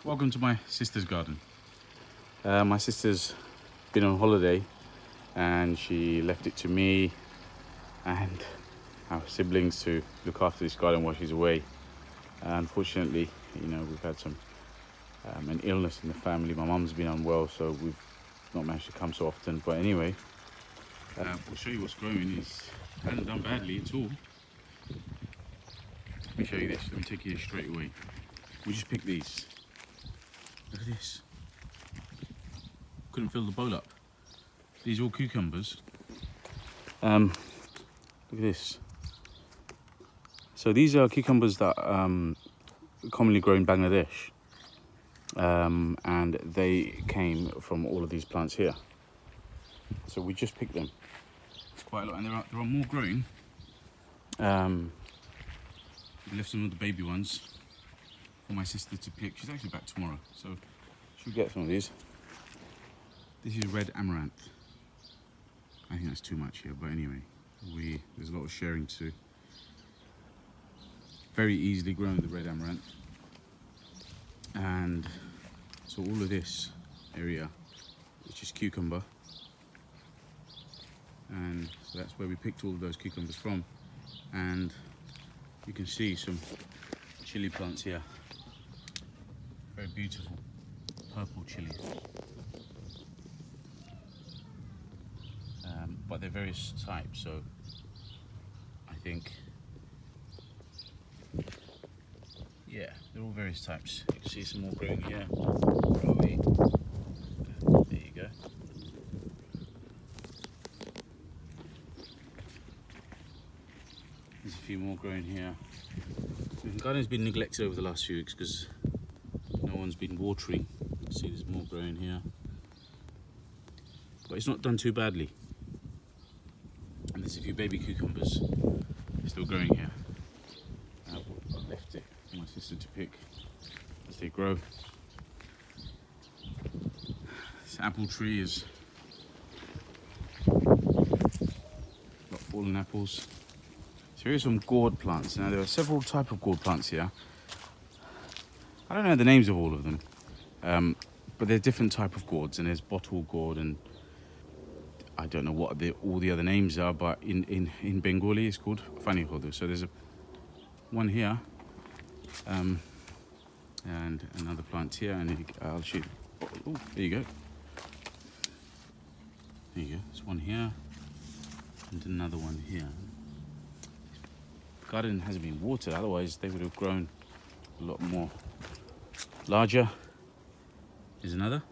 Welcome to my sister's garden. My sister's been on holiday and she left it to me and our siblings to look after this garden while she's away. Unfortunately, we've had an illness in the family. My mum's been unwell, so we've not managed to come so often. But anyway, we'll show you what's growing. It hasn't done badly at all. Let me show you this. Let me take you straight away. We just picked these. Look at this. Couldn't fill the bowl up. These are all cucumbers. Look at this. So these are cucumbers that commonly grow in Bangladesh. And they came from all of these plants here. So we just picked them. It's quite a lot, and there are more growing. We left some of the baby ones for my sister to pick. She's actually back tomorrow, so she'll get some of these. This is red amaranth. I think that's too much here, but anyway, there's a lot of sharing too. Very easily grown, the red amaranth. And so all of this area is just cucumber. And so that's where we picked all of those cucumbers from. And you can see some chilli plants here. Very beautiful purple chilli. But they're various types, so I think, yeah, they're all various types. You can see some more growing here. There you go. There's a few more growing here. The garden's been neglected over the last few weeks because no one's been watering. You can see there's more growing here. But it's not done too badly. And there's a few baby cucumbers still growing here. I left it for my sister to pick as they grow. This apple tree is got fallen apples. So here are some gourd plants. Now there are several types of gourd plants here. I don't know the names of all of them, but there's different type of gourds, and there's bottle gourd, and I don't know what all the other names are, but in Bengali it's called fani khodu. So there's one here, and another plant here, and I'll shoot. Oh, there you go. There you go. There's one here, and another one here. The garden hasn't been watered, otherwise they would have grown a lot more larger. Here's another.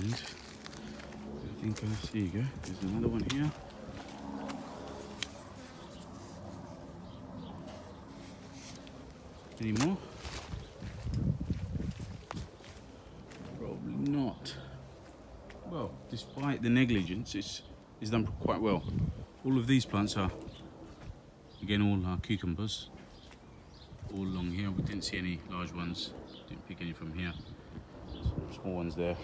And I think there you go. There's another one here. Any more? Probably not. Well, despite the negligence, it's done quite well. All of these plants are, again, all are cucumbers. All along here. We didn't see any large ones. Didn't pick any from here. Some small ones there.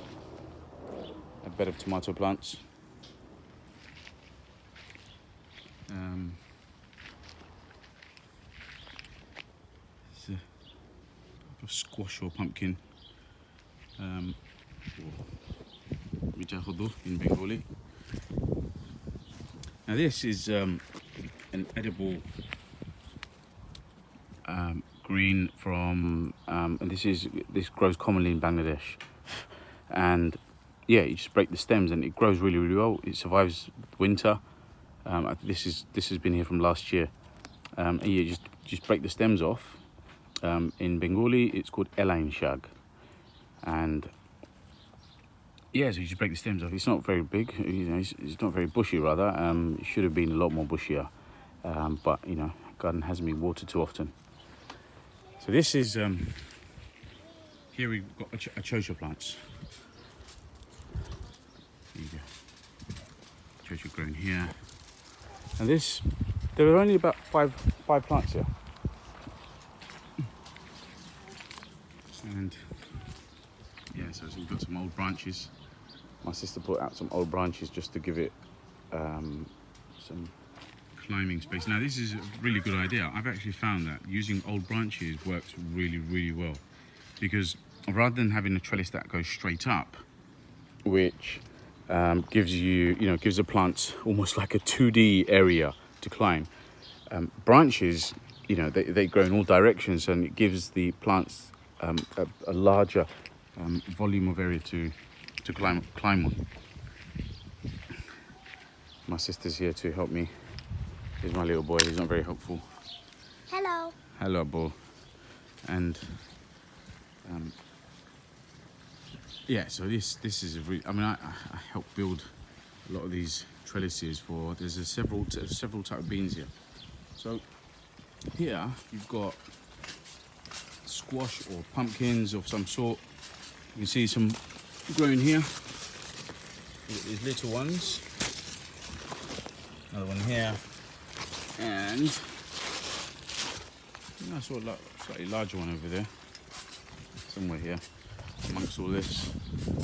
A bed of tomato plants. It's a squash or pumpkin. In Bengali. Now this is an edible green from, and this grows commonly in Bangladesh. And yeah, you just break the stems and it grows really, really well. It survives winter. This has been here from last year. And you just break the stems off. In Bengali, it's called elaine shag. And yeah, so you just break the stems off. It's not very big, it's not very bushy rather. It should have been a lot more bushier. But garden hasn't been watered too often. So this is, here we've got achocha plants. There you go. Achocha growing here. And there are only about five plants here. And yeah, so we've got some old branches. My sister put out some old branches just to give it some climbing space. Now this is a really good idea. I've actually found that using old branches works really, really well, because rather than having a trellis that goes straight up, which gives the plants almost like a 2D area to climb, branches, they grow in all directions, and it gives the plants a larger volume of area to climb on. My sister's here to help me. Here's my little boy. He's not very helpful. Hello. Hello, boy. And yeah, so this is a really, I helped build a lot of these trellises for. There's several type of beans here. So here you've got squash or pumpkins of some sort. You can see some growing here. These little ones. Another one here, and I saw a slightly larger one over there, somewhere here, amongst all this.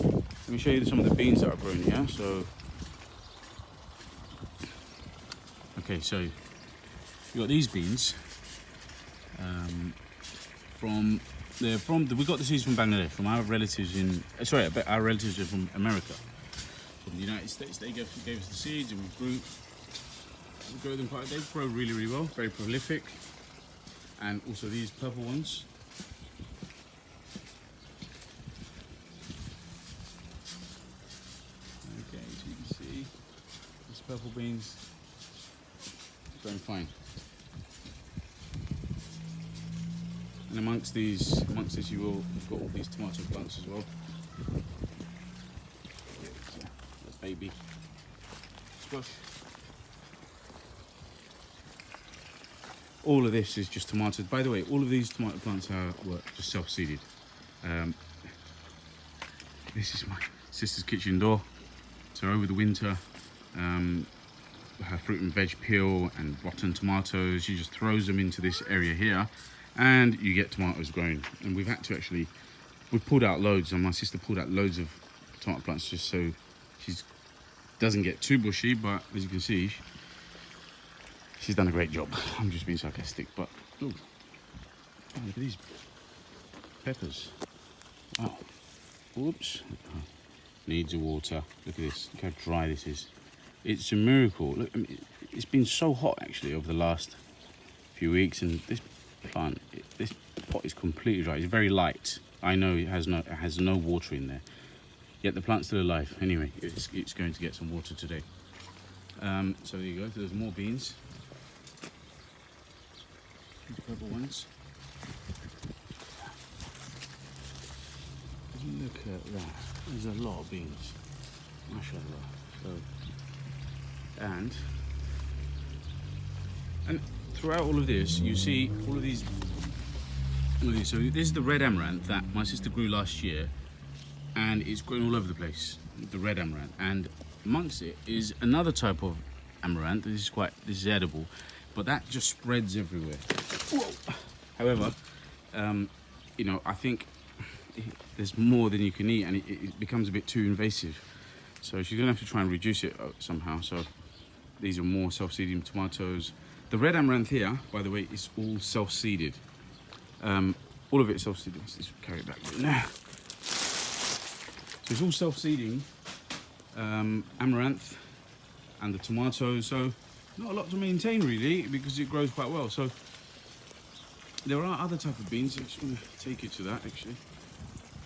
Let me show you some of the beans that are growing here. So, okay, so you got these beans. We got the seeds from Bangladesh, from our relatives our relatives are from America, from the United States. They gave us the seeds, and we grow them they grow really, really well, very prolific. And also these purple ones. Okay, so you can see these purple beans growing fine. And amongst this you've got all these tomato plants as well. That's baby squash. All of this is just tomatoes. By the way, all of these tomato plants were just self-seeded. This is my sister's kitchen door. So over the winter, her fruit and veg peel and rotten tomatoes, she just throws them into this area here, and you get tomatoes growing. And we've pulled out loads, and my sister pulled out loads of tomato plants just so she doesn't get too bushy, but as you can see, she's done a great job. I'm just being sarcastic, but oh, look at these peppers. Oh, whoops. Needs of water. Look at this. Look how dry this is. It's a miracle. Look, it's been so hot actually over the last few weeks, and this pot is completely dry. It's very light. I know it has no water in there, yet the plant's still alive. Anyway, it's going to get some water today. So there you go. There's more beans. Purple ones. Look at that. There's a lot of beans. Mashallah. So, and throughout all of this, you see all of these. So this is the red amaranth that my sister grew last year, and it's grown all over the place. The red amaranth, and amongst it is another type of amaranth. This is edible, but that just spreads everywhere. Whoa. However, I think there's more than you can eat, and it becomes a bit too invasive. So she's gonna have to try and reduce it somehow. So these are more self-seeding tomatoes. The red amaranth here, by the way, is all self-seeded. All of it is self-seeded. Let's just carry it back now. So it's all self-seeding amaranth and the tomatoes. So not a lot to maintain really, because it grows quite well. So there are other type of beans. I just want to take you to that actually.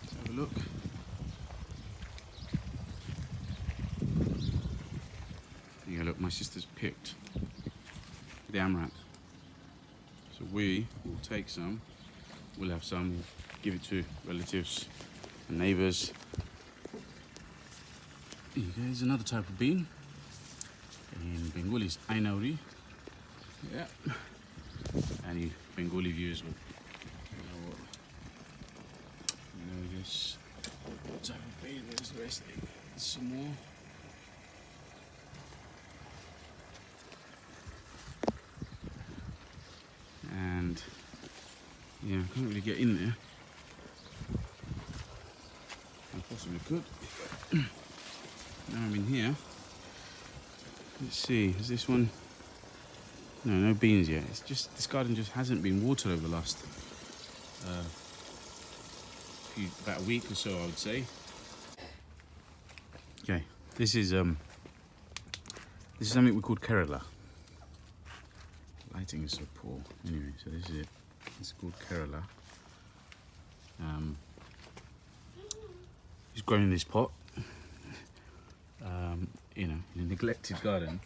Let's have a look. Yeah, look, my sister's picked the amaranth. So we will take some. We'll have some. We'll give it to relatives and neighbours. There's another type of bean. In Bengali is Ainauri. Yeah. Any Bengali viewers will know this type of bean. There's the rest. There's some more. And yeah, I can't really get in there. I possibly could. Now I'm in here. Let's see, is this one? No beans yet. It's just this garden just hasn't been watered over the last about a week or so, I would say. Okay, this is something we call Kerala. Lighting is so poor. Anyway, so this is it. It's called Kerala. It's grown in this pot. You know, in a neglected garden.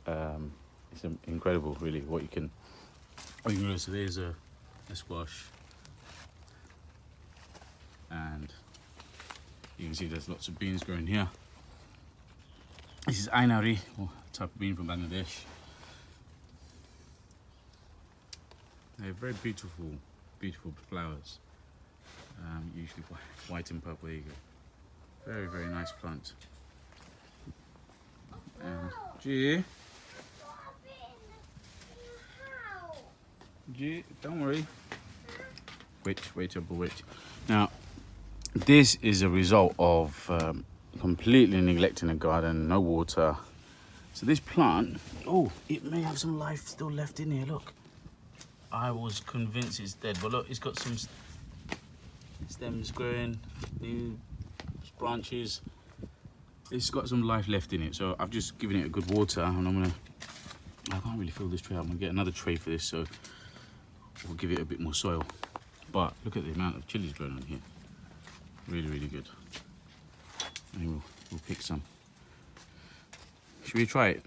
It's incredible, really, what you can. Oh, you can grow. So there's a squash, and you can see there's lots of beans growing here. This is Ainari, or a type of bean from Bangladesh. They're very beautiful, beautiful flowers. Usually white and purple. There you go. Very, very nice plant. G, don't worry. Wait. Now, this is a result of completely neglecting a garden, no water. So this plant, oh, it may have some life still left in here. Look, I was convinced it's dead, but look, it's got some stems growing, new branches. It's got some life left in it, so I've just given it a good water, and I can't really fill this tray up. I'm gonna get another tray for this, so we'll give it a bit more soil. But look at the amount of chilies growing on here. Really, really good. And we'll pick some. Should we try it?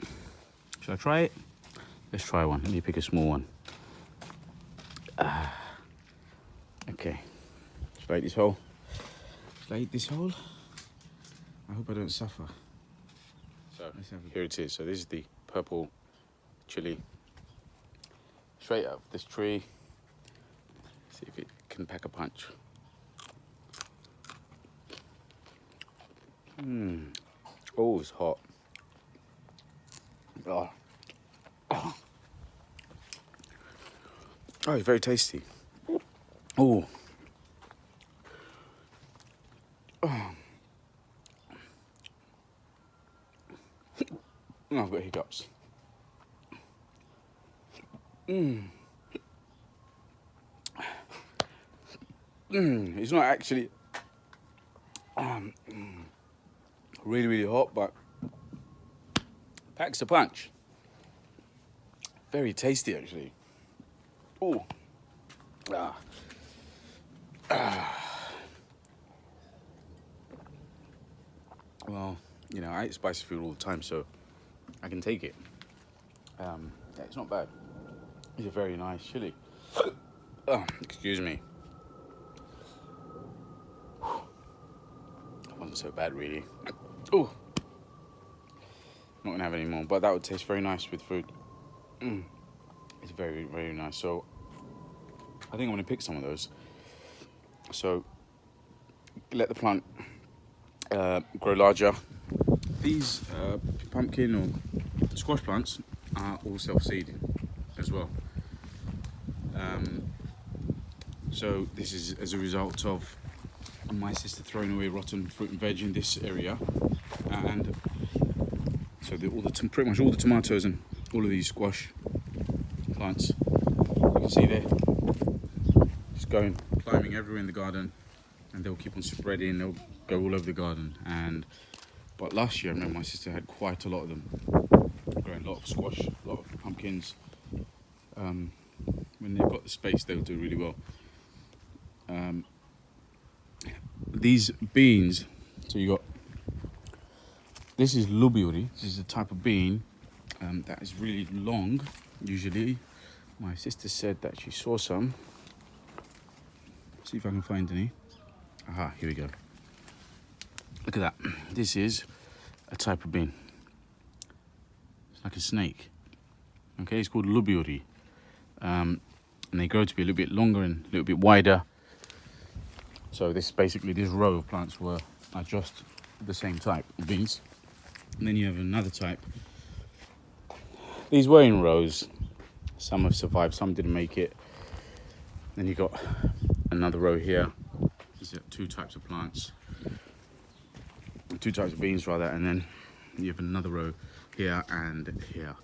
Should I try it? Let's try one. Let me pick a small one. Okay. Should I eat this whole? Should I eat this whole? I hope I don't suffer. So here it is. So this is the purple chili. Straight out of this tree. See if it can pack a punch. Oh, it's hot. Oh, it's very tasty. Oh. I've got hiccups. It's not actually really, really hot, but packs a punch. Very tasty, actually. Oh. Well, you know, I eat spicy food all the time, so I can take it. Yeah, it's not bad. It's a very nice chili. Excuse me. That wasn't so bad, really. Oh, not gonna have any more, but that would taste very nice with food. It's very, very nice. So I think I'm gonna pick some of those. So let the plant grow larger. These pumpkin or squash plants are all self-seeding as well. So this is as a result of my sister throwing away rotten fruit and veg in this area, and so pretty much all the tomatoes and all of these squash plants, you can see there, just climbing everywhere in the garden, and they'll keep on spreading. They'll go all over the garden. But last year, I remember my sister had quite a lot of them, growing a lot of squash, a lot of pumpkins. When they've got the space, they'll do really well. These beans, so you got, this is lubiuri. This is a type of bean that is really long, usually. My sister said that she saw some. See if I can find any. Aha, here we go. Look at that. This is a type of bean. It's like a snake. Okay, it's called lubiuri. And they grow to be a little bit longer and a little bit wider. So this row of plants are just the same type of beans. And then you have another type. These were in rows. Some have survived, some didn't make it. Then you got another row here. These are two types of plants. Two types of beans rather, and then you have another row here and here.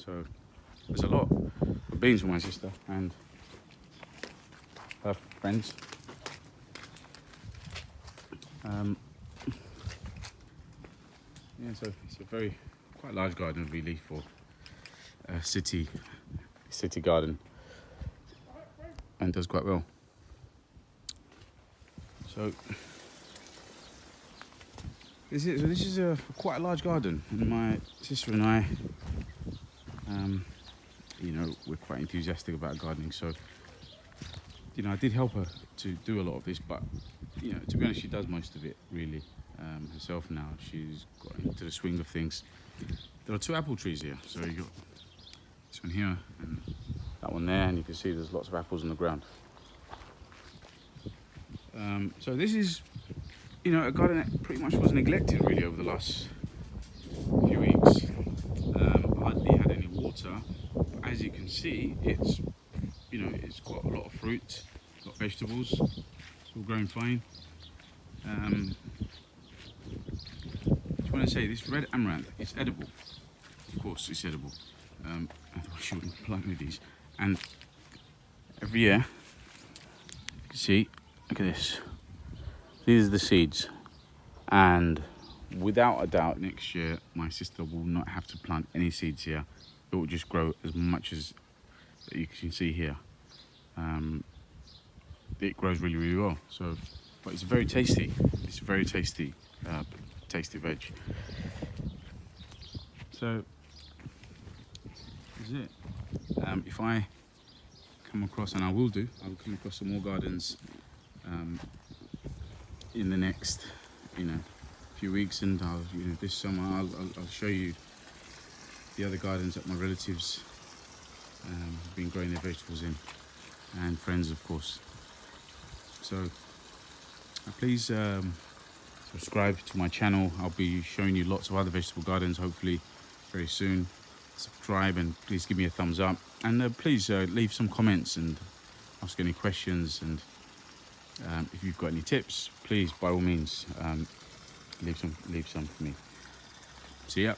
So there's a lot of beans for my sister and her friends. Yeah, so it's a quite large garden really for a city garden, and does quite well. So this is a quite a large garden, and my sister and I, we're quite enthusiastic about gardening. So I did help her to do a lot of this, but to be honest, she does most of it really herself now. She's got into the swing of things. There are 2 apple trees here, so you got this one here and that one there, and you can see there's lots of apples on the ground. So this is, a garden that pretty much was neglected really over the last few weeks. Hardly had any water, but as you can see, it's got a lot of fruit, a lot of vegetables. It's all growing fine. Just want to say this red amaranth is edible. Of course, it's edible. Otherwise, you wouldn't plant with these. And every year, you can see, look at this. These are the seeds, and without a doubt, next year my sister will not have to plant any seeds here. It will just grow as much as you can see here. It grows really, really well. So, but it's very tasty. It's very tasty, tasty veg. So, this is it. If I come across, and I will come across some more gardens in the next, few weeks, and this summer I'll show you the other gardens that my relatives have been growing their vegetables in, and friends, of course. So please subscribe to my channel. I'll be showing you lots of other vegetable gardens hopefully very soon. Subscribe, and please give me a thumbs up, and please leave some comments and ask any questions, and if you've got any tips, please by all means leave some for me. See ya.